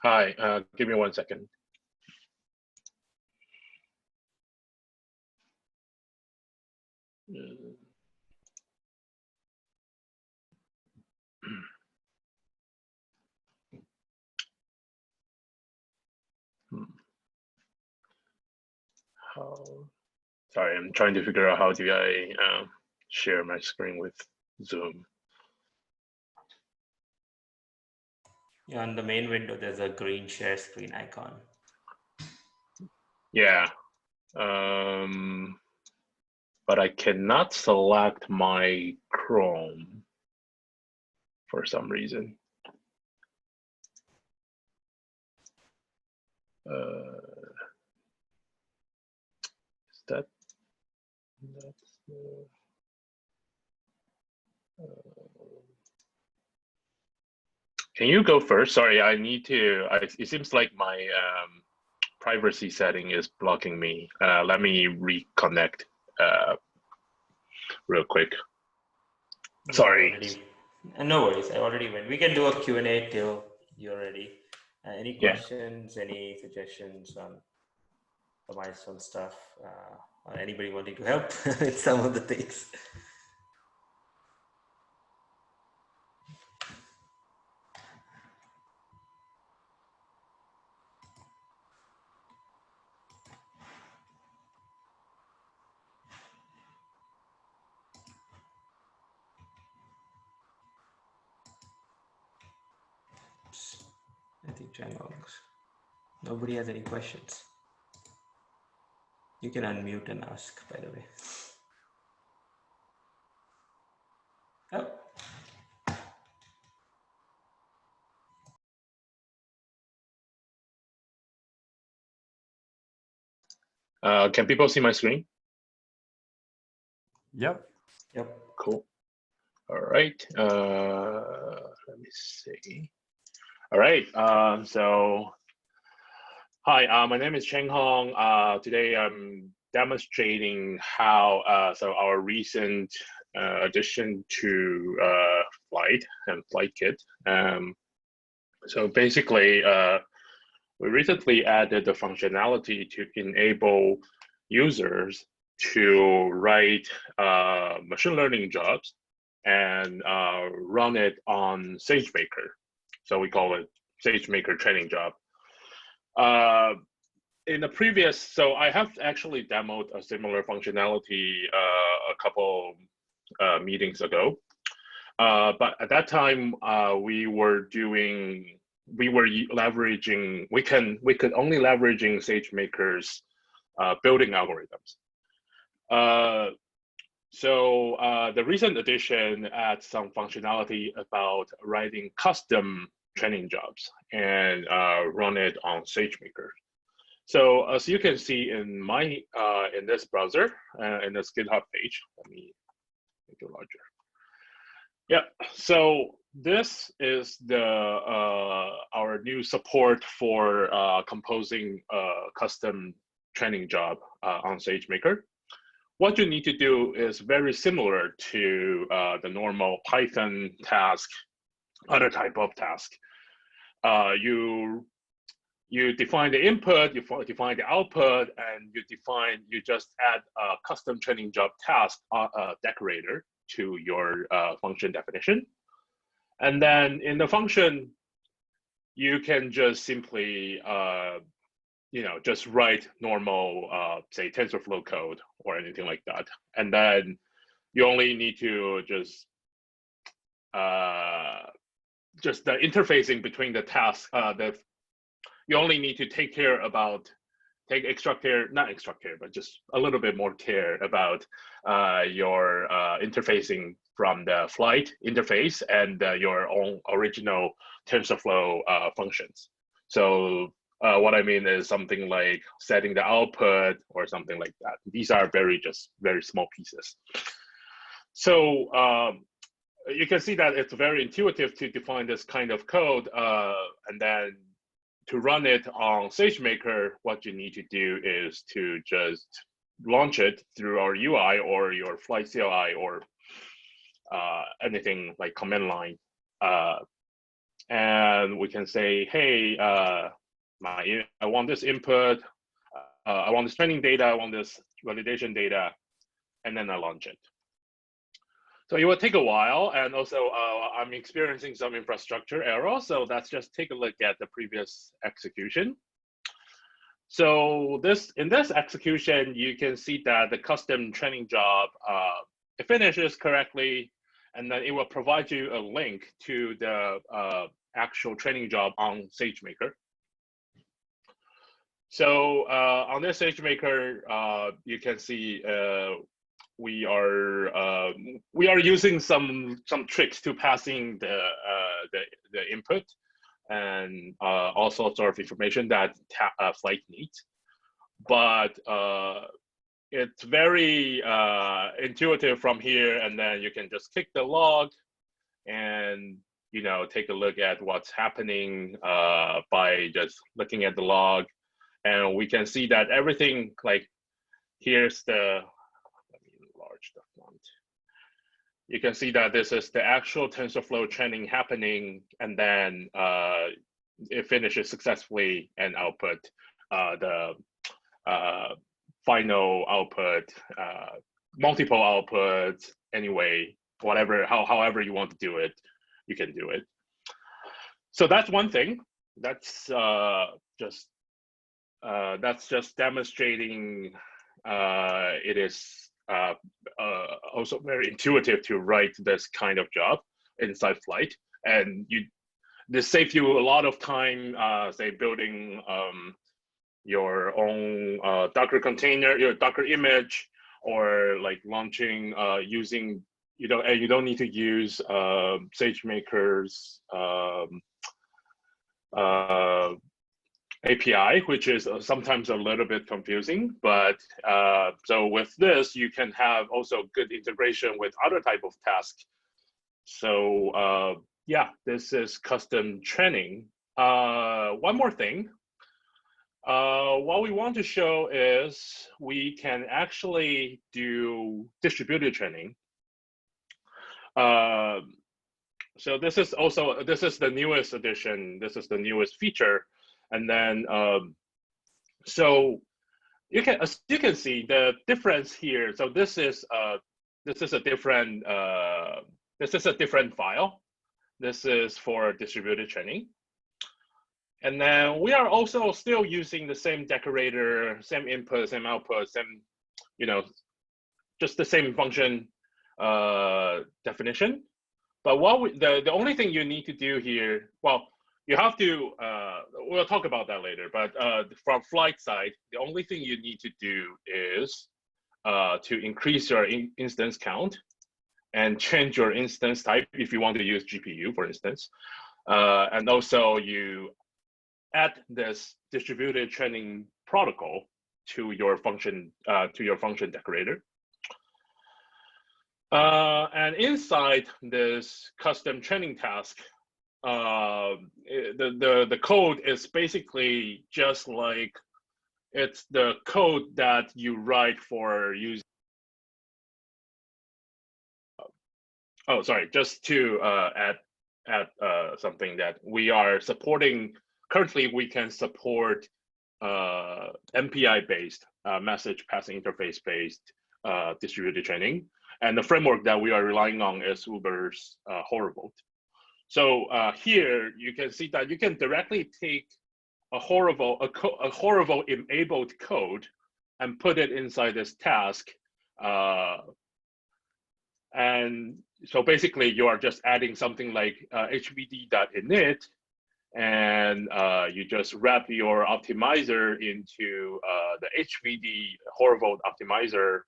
Hi, give me 1 second. Sorry, I'm trying to figure out how do I share my screen with Zoom. Yeah, on the main window, there's a green share screen icon. Yeah, but I cannot select my Chrome for some reason. Is that's can you go first? Sorry, I need to. It seems like my privacy setting is blocking me. Let me reconnect real quick. Sorry. No worries. I already went. We can do a Q&A till you're ready. Any questions, any suggestions on the milestone stuff? Or anybody wanting to help with some of the things? I think Changhong's. Nobody has any questions. You can unmute and ask, by the way. Oh. Can people see my screen? Yep. Yep. Cool. All right. Let me see. All right. So, hi. My name is Changhong. Today I'm demonstrating how our recent addition to Flyte and Flyte Kit. So basically, we recently added the functionality to enable users to write machine learning jobs and run it on SageMaker. So we call it SageMaker training job. In the previous, so I have actually demoed a similar functionality a couple meetings ago. But at that time, we could only leveraging SageMaker's building algorithms. So the recent addition adds some functionality about writing custom training jobs and run it on SageMaker. So as you can see in my in this browser, in this GitHub page, let me make it larger. Yeah, so this is the our new support for composing a custom training job on SageMaker. What you need to do is very similar to the normal Python task, other type of task. You define the input, you define the output, and you just add a custom training job task decorator to your function definition. And then in the function, you can just simply just write normal, say, TensorFlow code or anything like that. And then you only need to just the interfacing between the tasks, you only need to take extra care, not extra care, but just a little bit more care about your interfacing from the Flyte interface and your own original TensorFlow functions. So what I mean is something like setting the output or something like that. These are very small pieces. So you can see that it's very intuitive to define this kind of code, and then to run it on SageMaker, what you need to do is to just launch it through our UI or your Flyte CLI or anything like command line. and we can say, hey, I want this input, I want this training data, I want this validation data, and then I launch it. So it will take a while, and also I'm experiencing some infrastructure error, so let's just take a look at the previous execution. So in this execution, you can see that the custom training job, it finishes correctly, and then it will provide you a link to the actual training job on SageMaker. So on this SageMaker, you can see we are using some tricks to passing the input and all sorts of information that Flyte needs, but it's very intuitive from here, and then you can just click the log and take a look at what's happening by just looking at the log, and we can see that everything, like here's the, let me enlarge the font. You can see that this is the actual TensorFlow training happening, and then it finishes successfully and output the final output, multiple outputs, anyway, whatever, however you want to do it, you can do it. So that's one thing. That's just demonstrating it is also very intuitive to write this kind of job inside Flyte, and this saves you a lot of time, say building your own Docker container, your Docker image, or like launching using, and you don't need to use SageMaker's API, which is sometimes a little bit confusing, but so with this, you can have also good integration with other type of tasks. So yeah, this is custom training. One more thing, what we want to show is we can actually do distributed training. So this is the newest addition. This is the newest feature. And then, so as you can see the difference here. So this is a different file. This is for distributed training. And then we are also still using the same decorator, same input, same output, same, just the same function definition. But the only thing you need to do here, well, you have to, we'll talk about that later, but from Flyte side, the only thing you need to do is to increase your instance count and change your instance type if you want to use GPU, for instance. And also you add this distributed training protocol to your function decorator. And inside this custom training task, the code is basically just like it's the code that you write for using. Oh, sorry, just to add something that we are supporting. Currently, we can support MPI-based, message passing interface-based distributed training. And the framework that we are relying on is Uber's Horovod. So here you can see that you can directly take a Horovod-enabled code and put it inside this task. And so basically you are just adding something like hvd.init, and you just wrap your optimizer into the HVD Horovod optimizer,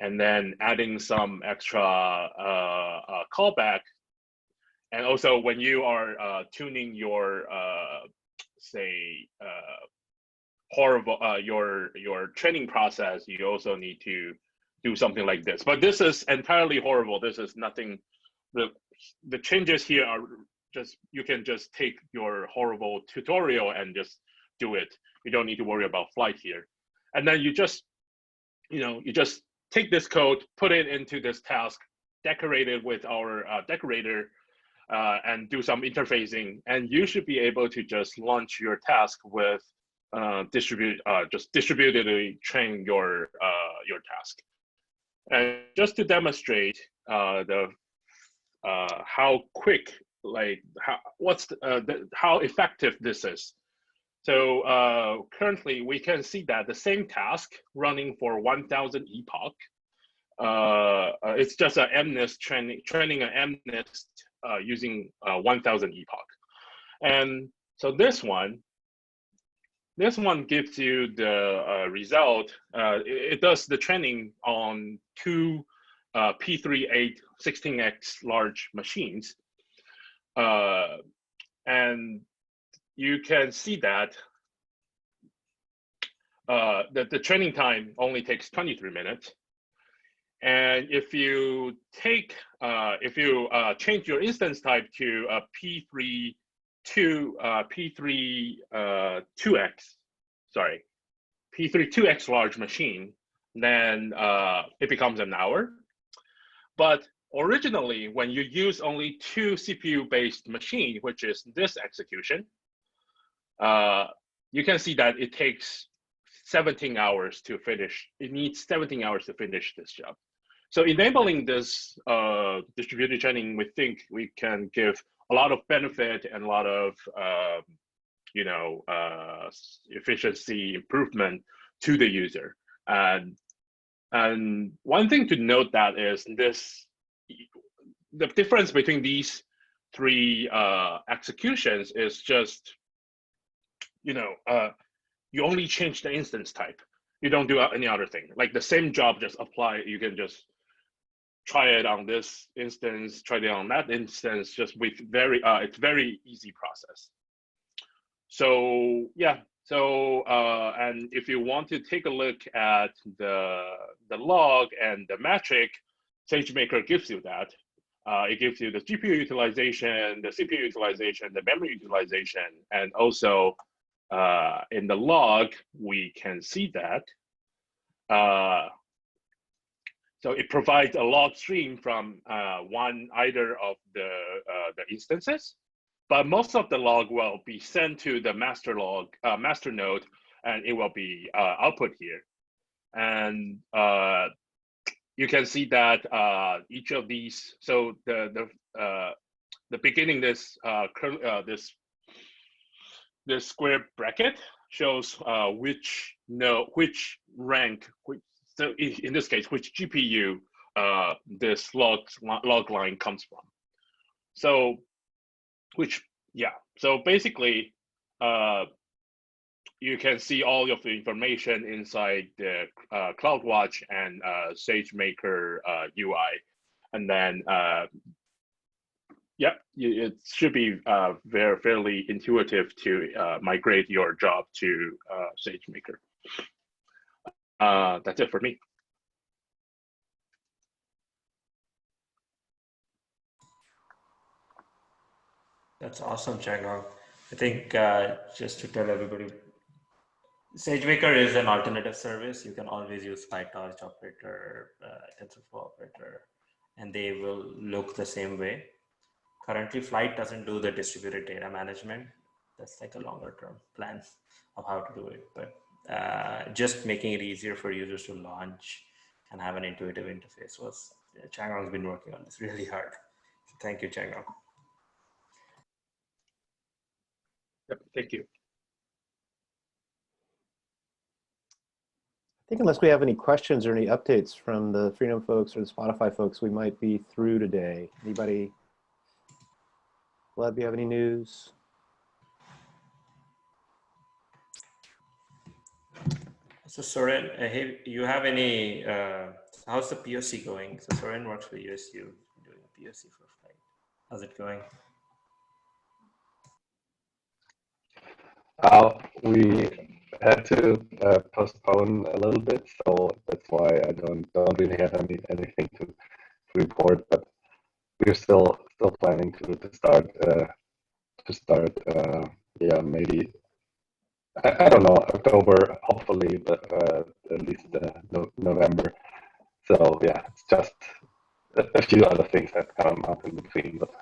and then adding some extra callback. And also when you are tuning your, say, Horovod, your training process, you also need to do something like this. But this is entirely Horovod. This is nothing, the changes here are just, you can just take your Horovod tutorial and just do it. You don't need to worry about Flyte here. And then you just, you just take this code, put it into this task, decorate it with our decorator, and do some interfacing, and you should be able to just launch your task with just distributedly train your task. And just to demonstrate how quick, like how effective this is. So currently we can see that the same task running for 1,000 epoch, it's just an MNIST training an MNIST using 1,000 epoch. And so this one gives you the result. It does the training on two P38 16x large machines. And you can see that the training time only takes 23 minutes. And if you change your instance type to a P32X large machine, then it becomes an hour. But originally, when you use only two CPU-based machine, which is this execution, you can see that it takes 17 hours to finish. It needs 17 hours to finish this job. So enabling this distributed training, we think we can give a lot of benefit and a lot of efficiency improvement to the user. And one thing to note that is the difference between these three executions is just, you only change the instance type. You don't do any other thing. Like the same job just apply. You can just try it on this instance, try it on that instance, just with it's very easy process. So yeah, so and if you want to take a look at the log and the metric, SageMaker gives you that. It gives you the GPU utilization, the CPU utilization, the memory utilization, and also in the log we can see that. So it provides a log stream from either of the instances, but most of the log will be sent to the master node, and it will be output here. And you can see that each of these. So the beginning this square bracket shows which rank. So in this case, which GPU this log line comes from. So so basically you can see all of the information inside the CloudWatch and SageMaker UI, and then it should be fairly intuitive to migrate your job to SageMaker. That's it for me. That's awesome, Changhong. I think just to tell everybody, SageMaker is an alternative service. You can always use PyTorch operator, TensorFlow operator, and they will look the same way. Currently, Flyte doesn't do the distributed data management. That's like a longer term plan of how to do it. But just making it easier for users to launch and have an intuitive interface was, Changhong's been working on this really hard. So thank you, Changhong. Yep, thank you. I think unless we have any questions or any updates from the Freedom folks or the Spotify folks, we might be through today. Anybody? Gleb, do you have any news? So Soren, hey, you have any, how's the POC going? So Soren works for USU, doing a POC for Flyte. How's it going? We had to postpone a little bit, so that's why I don't really have anything to report. But we're still planning to start. Yeah, maybe I don't know, October, hopefully, but at least November. So yeah, it's just a few other things that come up in between, but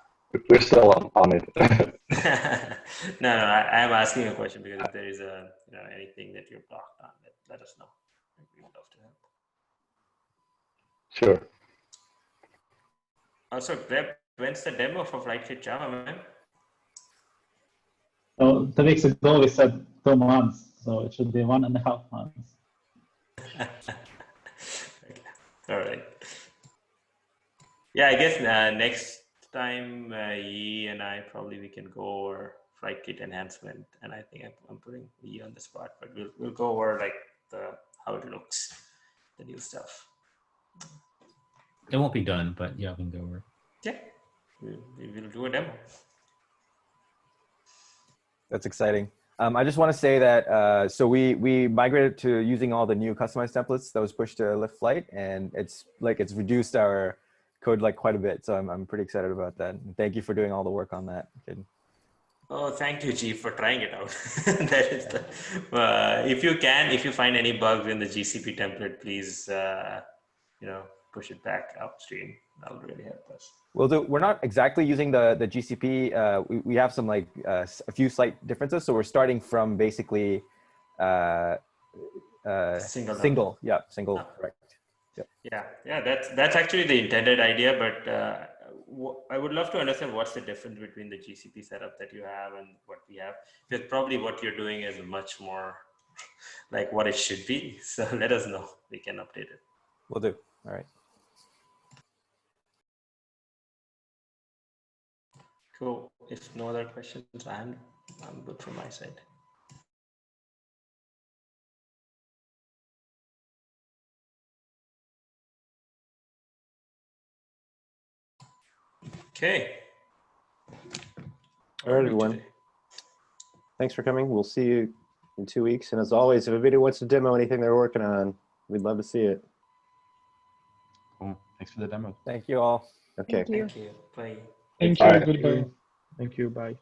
we're still on it. No, I'm asking a question because if there is anything that you're blocked on, let us know. We would love to help. Sure. Also, Greg, when's the demo for Flyte Java, man? So 2 weeks ago we said 2 months, so it should be 1.5 months. Okay. All right. Yeah, I guess next time Yi and I probably we can go over Flyte enhancement, and I think I'm putting Yi on the spot, but we'll go over like how it looks, the new stuff. It won't be done, but yeah, we can go over. Yeah, we will do a demo. That's exciting. I just want to say that so we migrated to using all the new customized templates that was pushed to Lift Flyte, and it's reduced our code like quite a bit. So I'm pretty excited about that. And thank you for doing all the work on that, Ketan. Oh, thank you, Chief, for trying it out. That is the, if you find any bugs in the GCP template, please push it back upstream. That'll really help us. Well, we're not exactly using the GCP. We have some like a few slight differences. So we're starting from basically single. Yeah, single. Oh. Correct. Yep. Yeah. That's actually the intended idea, but I would love to understand what's the difference between the GCP setup that you have and what we have. Because probably what you're doing is much more like what it should be. So let us know. We can update it. Will do. All right. Cool. If no other questions, I'm good from my side. Okay. All right, everyone. Thanks for coming. We'll see you in 2 weeks. And as always, if anybody wants to demo anything they're working on, we'd love to see it. Cool. Thanks for the demo. Thank you all. Okay. Thank you. Bye. Thank Bye. you. Goodbye. Thank you. Bye.